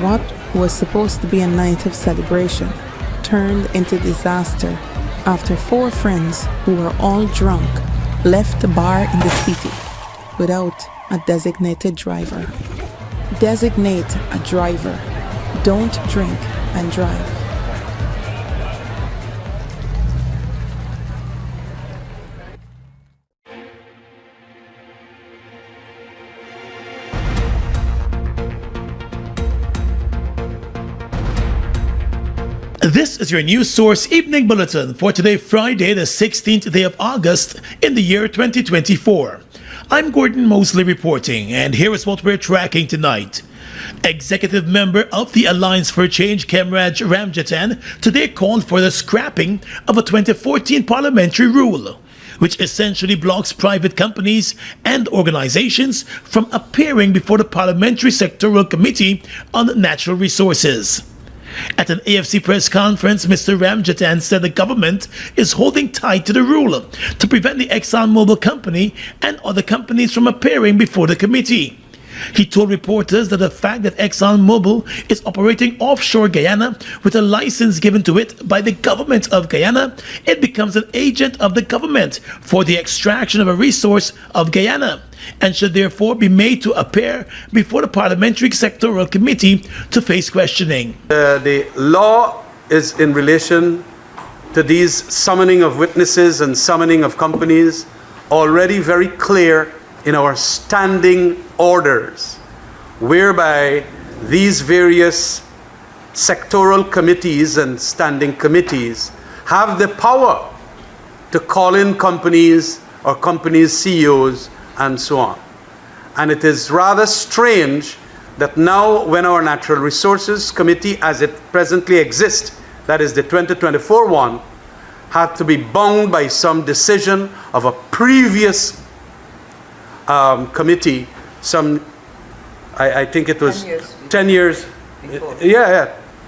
What was supposed to be a night of celebration turned into disaster after 4 friends who were all drunk left the bar in the city without a designated driver. Designate a driver. Don't drink and drive. This is your news source evening bulletin for today, Friday, the 16th day of August in the year 2024. I'm Gordon Mosley reporting, and here is what we're tracking tonight. Executive member of the Alliance for Change, Kemraj Ramjatan, today called for the scrapping of a 2014 parliamentary rule, which essentially blocks private companies and organizations from appearing before the Parliamentary Sectoral Committee on Natural Resources. At an AFC press conference, Mr. Ramjatan said the government is holding tight to the rule to prevent the ExxonMobil company and other companies from appearing before the committee. He told reporters that the fact that ExxonMobil is operating offshore Guyana with a license given to it by the government of Guyana, it becomes an agent of the government for the extraction of a resource of Guyana, and should therefore be made to appear before the Parliamentary Sectoral Committee to face questioning. The law is in relation to these summoning of witnesses and summoning of companies already very clear in our standing orders, whereby these various sectoral committees and standing committees have the power to call in companies or companies' CEOs and so on. And it is rather strange that now, when our Natural Resources Committee, as it presently exists, that is the 2024 one, had to be bound by some decision of a previous committee, I think it was 10 years before.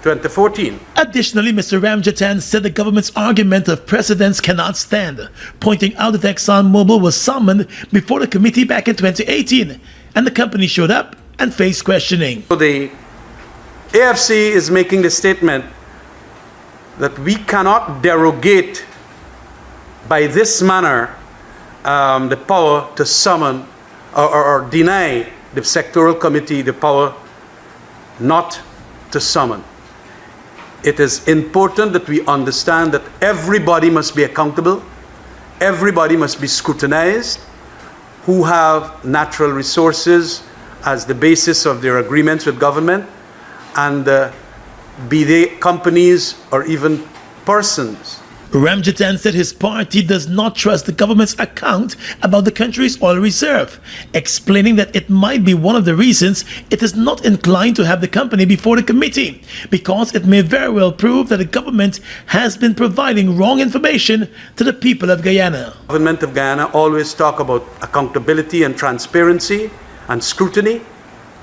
2014. Additionally, Mr. Ramjatan said the government's argument of precedents cannot stand, pointing out that ExxonMobil was summoned before the committee back in 2018, and the company showed up and faced questioning. So the AFC is making the statement that we cannot derogate by this manner the power to summon or deny the sectoral committee the power not to summon. It is important that we understand that everybody must be accountable, everybody must be scrutinized, who have natural resources as the basis of their agreements with government, and be they companies or even persons. Ramjatan said his party does not trust the government's account about the country's oil reserve, explaining that it might be one of the reasons it is not inclined to have the company before the committee, because it may very well prove that the government has been providing wrong information to the people of Guyana. The government of Guyana always talk about accountability and transparency and scrutiny.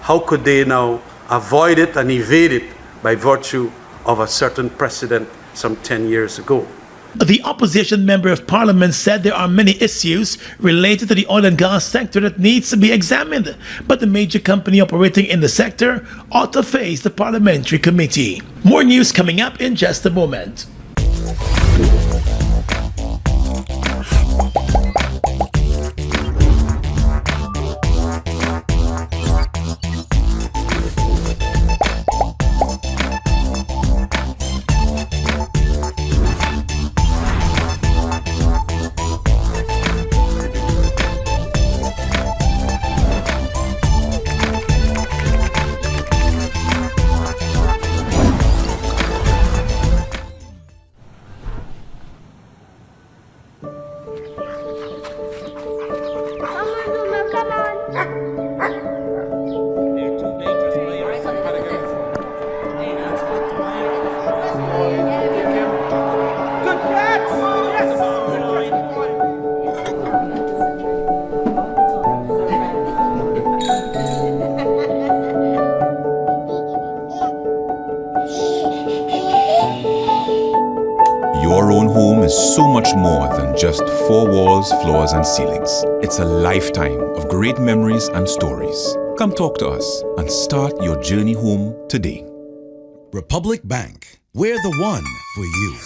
How could they now avoid it and evade it by virtue of a certain precedent some 10 years ago? The opposition member of parliament said there are many issues related to the oil and gas sector that needs to be examined, but the major company operating in the sector ought to face the parliamentary committee. More news coming up in just a moment. Your own home is so much more than just 4 walls, floors, and ceilings. It's a lifetime of great memories and stories. Come talk to us and start your journey home today. Republic Bank, we're the one for you.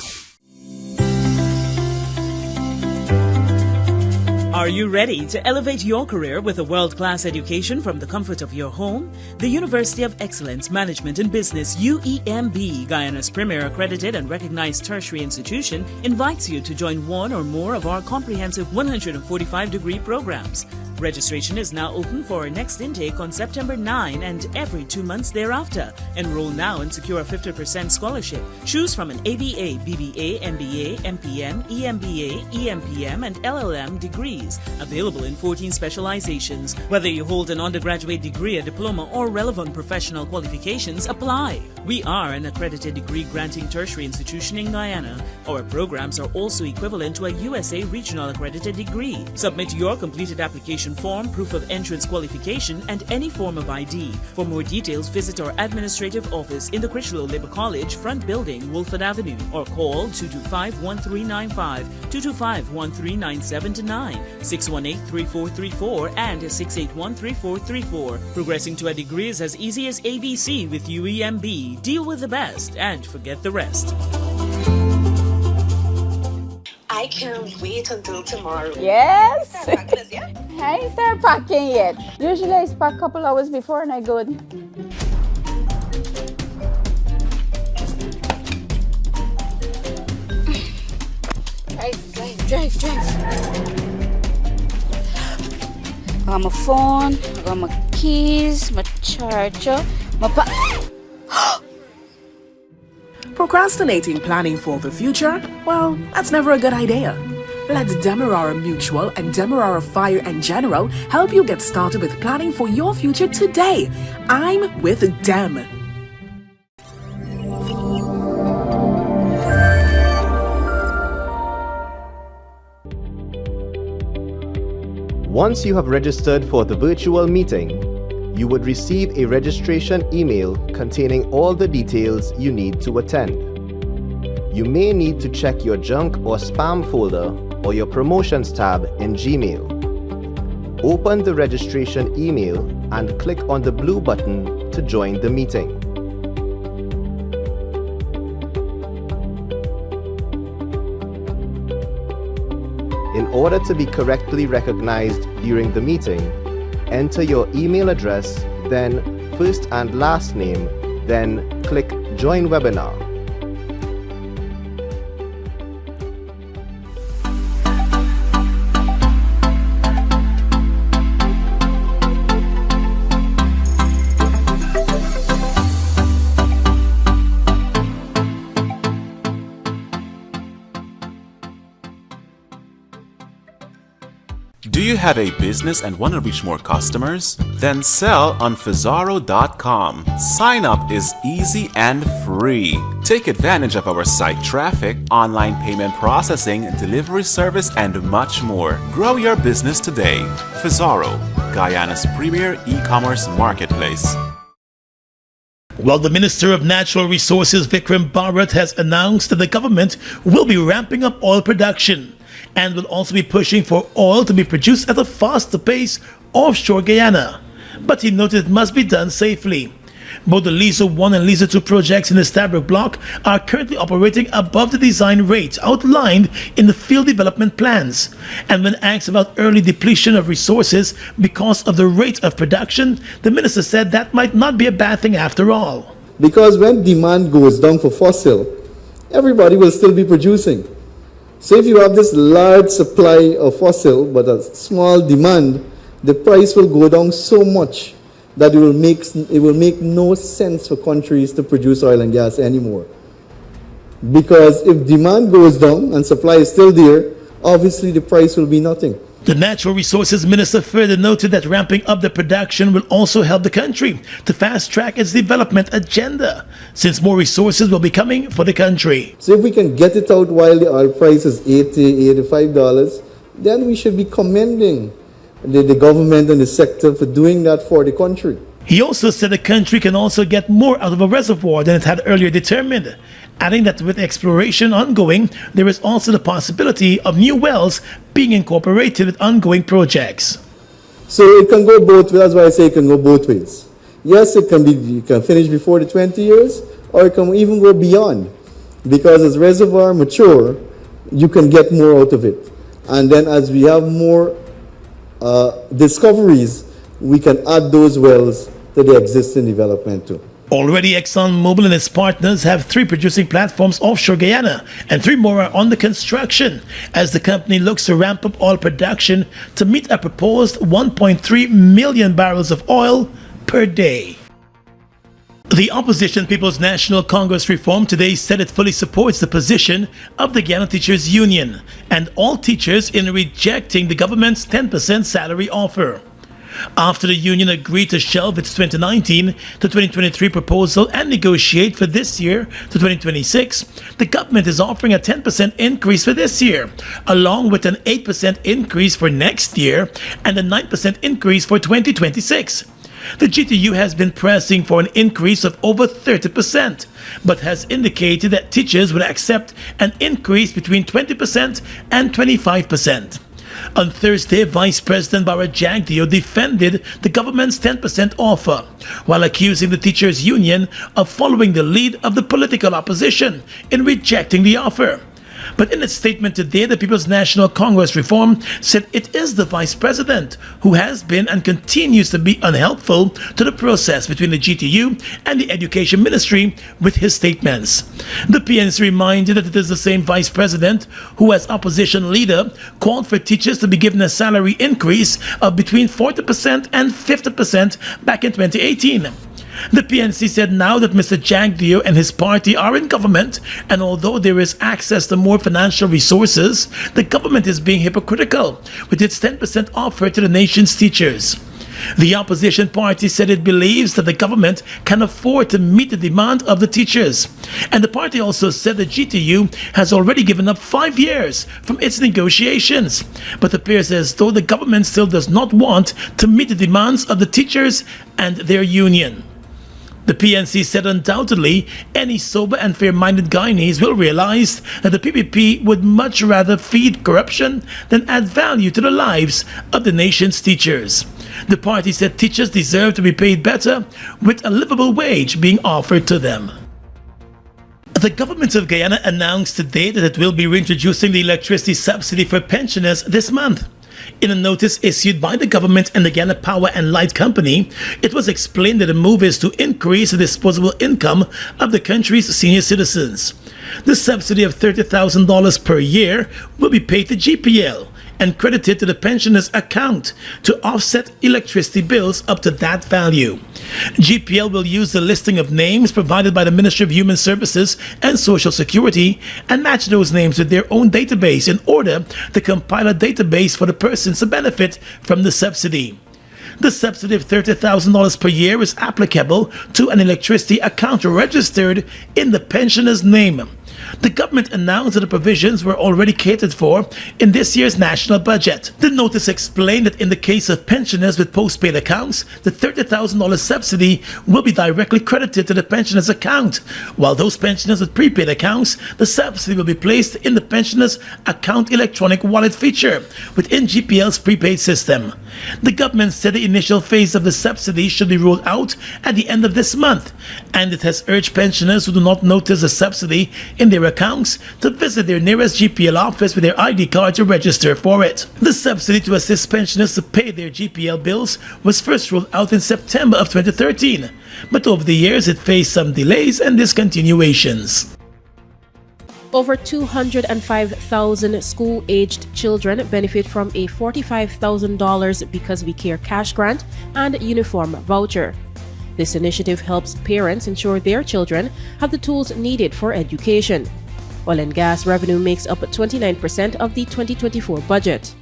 Are you ready to elevate your career with a world-class education from the comfort of your home? The University of Excellence Management and Business, UEMB, Guyana's premier accredited and recognized tertiary institution, invites you to join one or more of our comprehensive 145-degree programs. Registration is now open for our next intake on September 9 and every 2 months thereafter. Enroll now and secure a 50% scholarship. Choose from an ABA, BBA, MBA, MPM, EMBA, EMPM, and LLM degrees, available in 14 specializations. Whether you hold an undergraduate degree, a diploma, or relevant professional qualifications, apply. We are an accredited degree-granting tertiary institution in Guyana. Our programs are also equivalent to a USA Regional Accredited degree. Submit your completed application form, proof of entrance qualification, and any form of ID. For more details, visit our administrative office in the Critchlow Labour College, front building, Wolford Avenue, or call 225-1395, 225-1397-9, 618-3434, and 681-3434. Progressing to a degree is as easy as ABC with UEMB. Deal with the best and forget the rest. I can't wait until tomorrow. Yes. Start packing us, yeah? I ain't start packing yet. Usually I pack a couple hours before and I go. Drive. I got my phone, I got my keys, my charger, my Procrastinating planning for the future? Well, that's never a good idea. Let Demerara Mutual and Demerara Fire and General help you get started with planning for your future today. I'm with Dem. Once you have registered for the virtual meeting, you would receive a registration email containing all the details you need to attend. You may need to check your junk or spam folder or your promotions tab in Gmail. Open the registration email and click on the blue button to join the meeting. In order to be correctly recognized during the meeting, enter your email address, then first and last name, then click Join Webinar. Do you have a business and want to reach more customers? Then sell on Fizarro.com. Sign up is easy and free. Take advantage of our site traffic, online payment processing, delivery service, and much more. Grow your business today. Fizarro, Guyana's premier e-commerce marketplace. Well, the Minister of Natural Resources, Vikram Bharat, has announced that the government will be ramping up oil production and will also be pushing for oil to be produced at a faster pace offshore Guyana. But he noted it must be done safely. Both the Liza 1 and Liza 2 projects in the Stabroek block are currently operating above the design rates outlined in the field development plans. And when asked about early depletion of resources because of the rate of production, the minister said that might not be a bad thing after all. Because when demand goes down for fossil, everybody will still be producing. So if you have this large supply of fossil but a small demand, the price will go down so much that it will make no sense for countries to produce oil and gas anymore. Because if demand goes down and supply is still there, obviously the price will be nothing. The Natural Resources Minister further noted that ramping up the production will also help the country to fast-track its development agenda, since more resources will be coming for the country. So if we can get it out while the oil price is $80, $85, then we should be commending the government and the sector for doing that for the country. He also said the country can also get more out of a reservoir than it had earlier determined, adding that with exploration ongoing, there is also the possibility of new wells being incorporated with ongoing projects. So it can go both ways. That's why I say it can go both ways. Yes, it can be, you can finish before the 20 years, or it can even go beyond. Because as reservoir mature, you can get more out of it. And then as we have more discoveries, we can add those wells to the existing development too. Already, ExxonMobil and its partners have 3 producing platforms offshore Guyana, and 3 more are under construction as the company looks to ramp up oil production to meet a proposed 1.3 million barrels of oil per day. The opposition People's National Congress Reform today said it fully supports the position of the Guyana Teachers Union and all teachers in rejecting the government's 10% salary offer. After the union agreed to shelve its 2019 to 2023 proposal and negotiate for this year to 2026, the government is offering a 10% increase for this year, along with an 8% increase for next year and a 9% increase for 2026. The GTU has been pressing for an increase of over 30%, but has indicated that teachers would accept an increase between 20% and 25%. On Thursday, Vice President Bara Jagdeo defended the government's 10% offer, while accusing the teachers' union of following the lead of the political opposition in rejecting the offer. But in its statement today, the People's National Congress Reform said it is the Vice President who has been and continues to be unhelpful to the process between the GTU and the Education Ministry with his statements. The PNC reminded that it is the same Vice President who, as opposition leader, called for teachers to be given a salary increase of between 40% and 50% back in 2018. The PNC said now that Mr. Jagdeo and his party are in government, and although there is access to more financial resources, the government is being hypocritical with its 10% offer to the nation's teachers. The opposition party said it believes that the government can afford to meet the demand of the teachers. And the party also said the GTU has already given up 5 years from its negotiations, but appears as though the government still does not want to meet the demands of the teachers and their union. The PNC said undoubtedly any sober and fair-minded Guyanese will realize that the PPP would much rather feed corruption than add value to the lives of the nation's teachers. The party said teachers deserve to be paid better, with a livable wage being offered to them. The government of Guyana announced today that it will be reintroducing the electricity subsidy for pensioners this month. In a notice issued by the government and the Guyana Power and Light Company, it was explained that the move is to increase the disposable income of the country's senior citizens. The subsidy of $30,000 per year will be paid to GPL and credited to the pensioner's account to offset electricity bills up to that value. GPL will use the listing of names provided by the Ministry of Human Services and Social Security and match those names with their own database in order to compile a database for the persons to benefit from the subsidy. The subsidy of $30,000 per year is applicable to an electricity account registered in the pensioner's name. The government announced that the provisions were already catered for in this year's national budget. The notice explained that in the case of pensioners with postpaid accounts, the $30,000 subsidy will be directly credited to the pensioner's account, while those pensioners with prepaid accounts, the subsidy will be placed in the pensioner's account electronic wallet feature within GPL's prepaid system. The government said the initial phase of the subsidy should be rolled out at the end of this month, and it has urged pensioners who do not notice a subsidy in their accounts to visit their nearest GPL office with their ID card to register for it. The subsidy to assist pensioners to pay their GPL bills was first rolled out in September of 2013, but over the years it faced some delays and discontinuations. Over 205,000 school-aged children benefit from a $45,000 Because We Care cash grant and uniform voucher. This initiative helps parents ensure their children have the tools needed for education. Oil and gas revenue makes up 29% of the 2024 budget.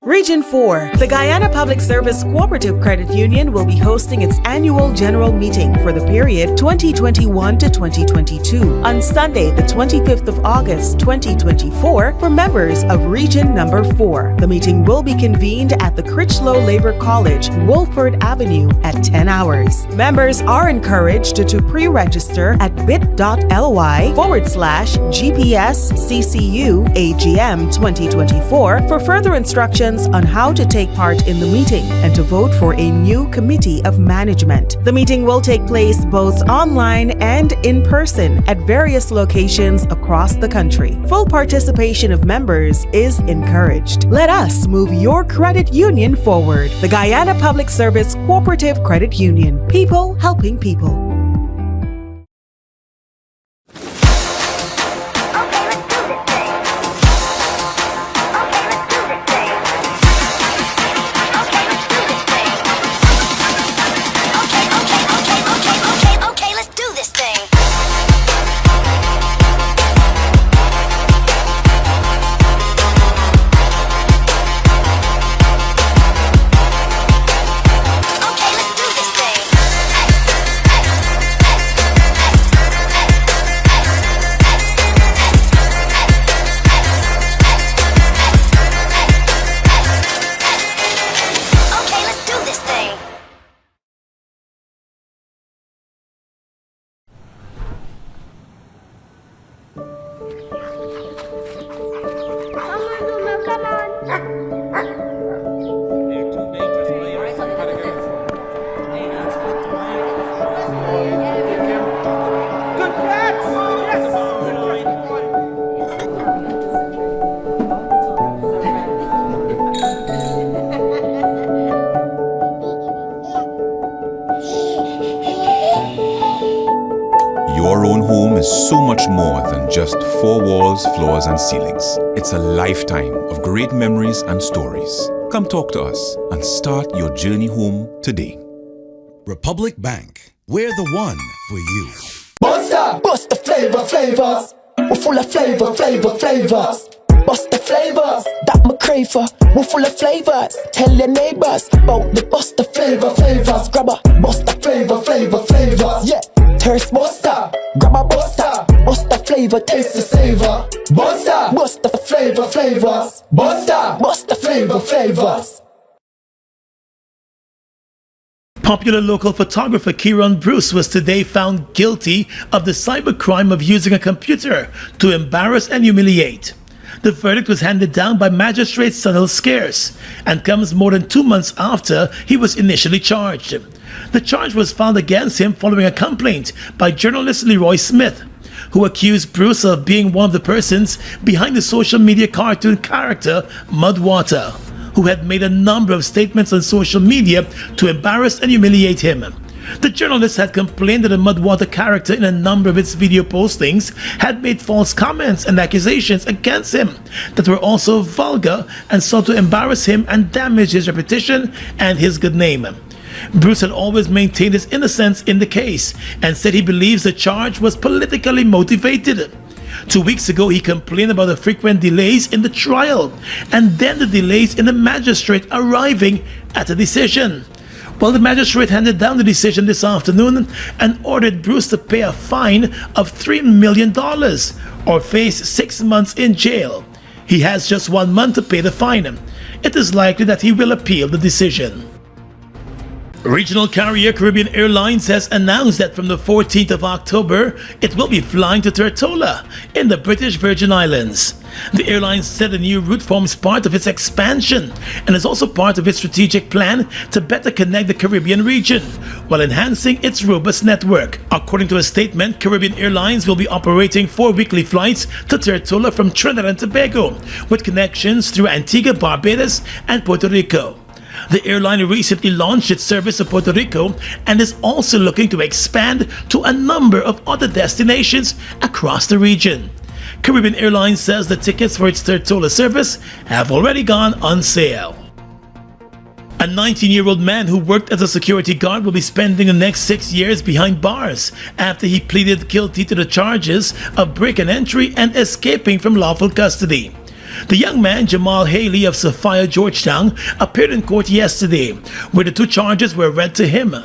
Region 4, the Guyana Public Service Cooperative Credit Union will be hosting its annual general meeting for the period 2021 to 2022 on Sunday, the 25th of August, 2024 for members of Region Number 4. The meeting will be convened at the Critchlow Labor College, Wolford Avenue at 10 hours. Members are encouraged to pre-register at bit.ly/GPSCCU AGM 2024 for further instructions instructions on how to take part in the meeting and to vote for a new committee of management. The meeting will take place both online and in person at various locations across the country. Full participation of members is encouraged. Let us move your credit union forward. The Guyana Public Service Cooperative Credit Union. People helping people. Your own home is so much more than just four walls, floors, and ceilings. It's a lifetime of great memories and stories. Come talk to us and start your journey home today. Republic Bank, we're the one for you. Monster, bust the flavors. We're full of flavors. Bust the flavors, that me crave for. We're full of flavors. Tell your neighbors about the bust the flavors. Grab a bust the flavors. Yeah, thirst buster, grab a buster. Bust the flavor, taste the savor. Buster, bust the flavors. Buster, bust the flavors. Popular local photographer Kieran Bruce was today found guilty of the cybercrime of using a computer to embarrass and humiliate. The verdict was handed down by Magistrate Sunil Scarce and comes more than 2 months after he was initially charged. The charge was filed against him following a complaint by journalist Leroy Smith, who accused Bruce of being one of the persons behind the social media cartoon character Mudwater, who had made a number of statements on social media to embarrass and humiliate him. The journalist had complained that the Mudwater character in a number of its video postings had made false comments and accusations against him that were also vulgar and sought to embarrass him and damage his reputation and his good name. Bruce had always maintained his innocence in the case and said he believes the charge was politically motivated. 2 weeks ago, he complained about the frequent delays in the trial and then the delays in the magistrate arriving at a decision. Well, the magistrate handed down the decision this afternoon and ordered Bruce to pay a fine of $3 million or face 6 months in jail. He has just 1 month to pay the fine. It is likely that he will appeal the decision. Regional carrier Caribbean Airlines has announced that from the 14th of October, it will be flying to Tortola in the British Virgin Islands. The airline said the new route forms part of its expansion and is also part of its strategic plan to better connect the Caribbean region while enhancing its robust network. According to a statement, Caribbean Airlines will be operating 4 weekly flights to Tortola from Trinidad and Tobago, with connections through Antigua, Barbados, and Puerto Rico. The airline recently launched its service to Puerto Rico and is also looking to expand to a number of other destinations across the region. Caribbean Airlines says the tickets for its Tortola service have already gone on sale. A 19-year-old man who worked as a security guard will be spending the next 6 years behind bars after he pleaded guilty to the charges of break and entry and escaping from lawful custody. The young man, Jamal Haley of Sophia, Georgetown, appeared in court yesterday, where the 2 charges were read to him.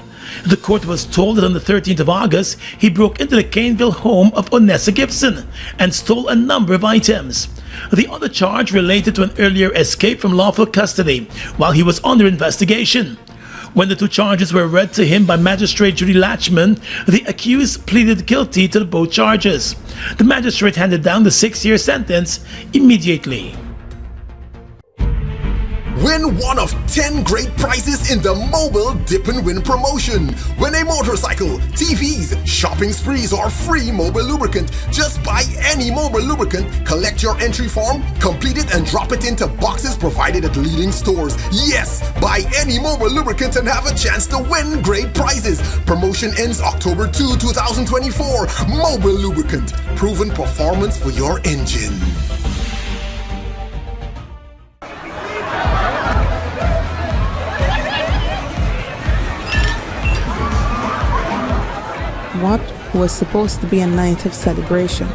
The court was told that on the 13th of August, he broke into the Caneville home of Onessa Gibson and stole a number of items. The other charge related to an earlier escape from lawful custody while he was under investigation. When the 2 charges were read to him by Magistrate Judy Latchman, the accused pleaded guilty to both charges. The magistrate handed down the 6-year sentence immediately. Win one of 10 great prizes in the Mobile Dip and Win promotion. Win a motorcycle, TVs, shopping sprees, or free mobile lubricant. Just buy any mobile lubricant, collect your entry form, complete it, and drop it into boxes provided at leading stores. Yes, buy any mobile lubricant and have a chance to win great prizes. Promotion ends October 2, 2024. Mobile lubricant, proven performance for your engine. What was supposed to be a night of celebration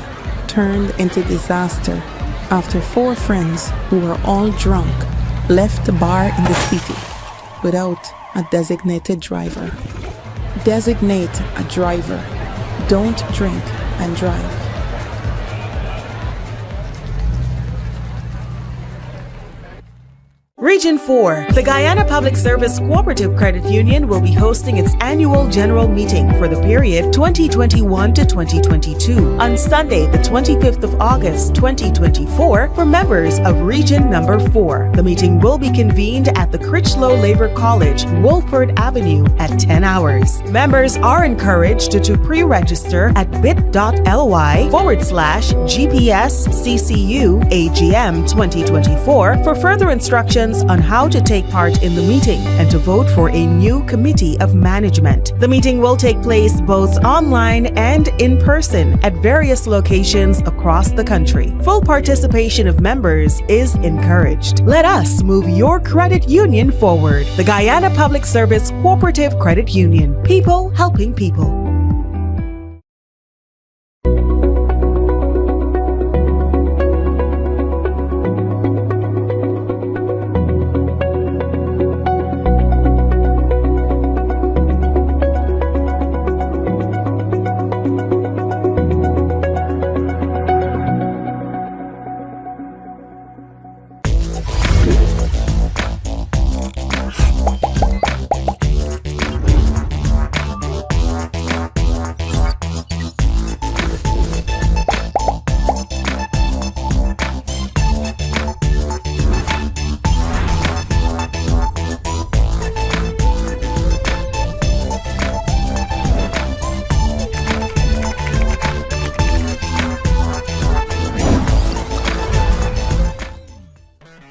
turned into disaster after 4 friends who were all drunk left the bar in the city without a designated driver. Designate a driver. Don't drink and drive. Region 4. The Guyana Public Service Cooperative Credit Union will be hosting its annual general meeting for the period 2021 to 2022 on Sunday, the 25th of August, 2024 for members of Region Number 4. The meeting will be convened at the Critchlow Labor College, Wolford Avenue at 10 hours. Members are encouraged to pre-register at bit.ly/GPSCCU AGM 2024 for further instructions on how to take part in the meeting and to vote for a new committee of management. The meeting will take place both online and in person at various locations across the country. Full participation of members is encouraged. Let us move your credit union forward. The Guyana Public Service Cooperative Credit Union. People helping people.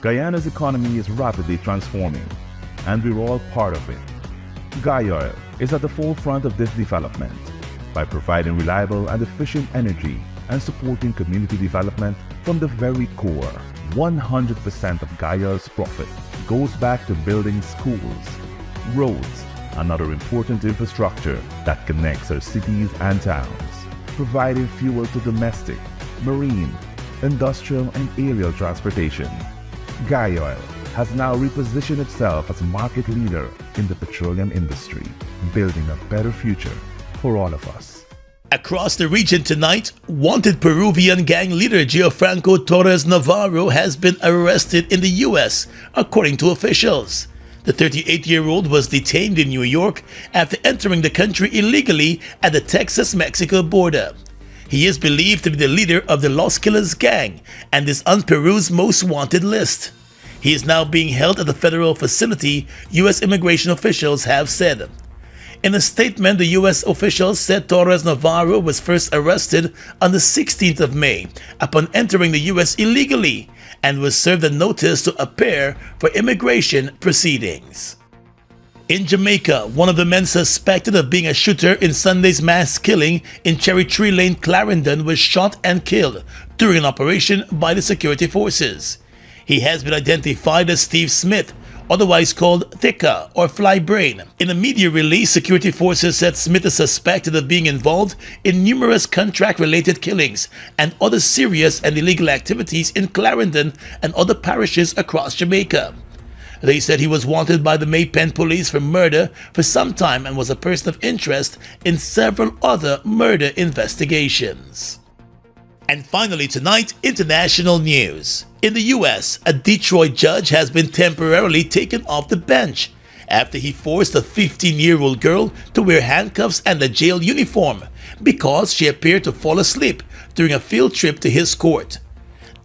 Guyana's economy is rapidly transforming, and we're all part of it. Guyoil is at the forefront of this development by providing reliable and efficient energy and supporting community development from the very core. 100% of Guyoil's profit goes back to building schools, roads, and other important infrastructure that connects our cities and towns, providing fuel to domestic, marine, industrial, and aerial transportation. Guyoil has now repositioned itself as a market leader in the petroleum industry, building a better future for all of us. Across the region tonight, wanted Peruvian gang leader Gianfranco Torres Navarro has been arrested in the U.S., according to officials. The 38-year-old was detained in New York after entering the country illegally at the Texas-Mexico border. He is believed to be the leader of the Los Killers gang and is on Peru's most wanted list. He is now being held at the federal facility, U.S. immigration officials have said. In a statement, the U.S. officials said Torres Navarro was first arrested on the 16th of May upon entering the U.S. illegally and was served a notice to appear for immigration proceedings. In Jamaica, one of the men suspected of being a shooter in Sunday's mass killing in Cherry Tree Lane, Clarendon, was shot and killed during an operation by the security forces. He has been identified as Steve Smith, otherwise called Thicka or Fly Brain. In a media release, security forces said Smith is suspected of being involved in numerous contract-related killings and other serious and illegal activities in Clarendon and other parishes across Jamaica. They said he was wanted by the Maypen police for murder for some time and was a person of interest in several other murder investigations. And finally tonight, international news. In the US, a Detroit judge has been temporarily taken off the bench after he forced a 15-year-old girl to wear handcuffs and a jail uniform because she appeared to fall asleep during a field trip to his court.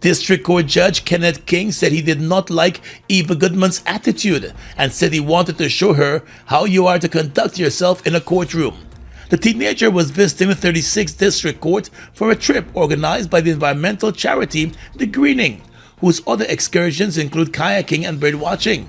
District Court Judge Kenneth King said he did not like Eva Goodman's attitude and said he wanted to show her how you are to conduct yourself in a courtroom. The teenager was visiting the 36th District Court for a trip organized by the environmental charity The Greening, whose other excursions include kayaking and birdwatching.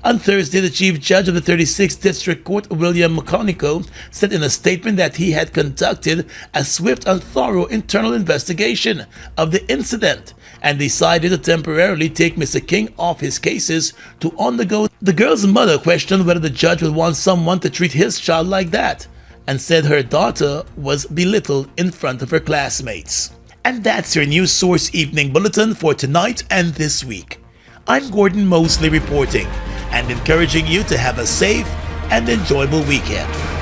On Thursday, the Chief Judge of the 36th District Court, William McConico, said in a statement that he had conducted a swift and thorough internal investigation of the incident and decided to temporarily take Mr. King off his cases to undergo. The girl's mother questioned whether the judge would want someone to treat his child like that and said her daughter was belittled in front of her classmates. And that's your News Source Evening Bulletin for tonight and this week. I'm Gordon Mosley reporting and encouraging you to have a safe and enjoyable weekend.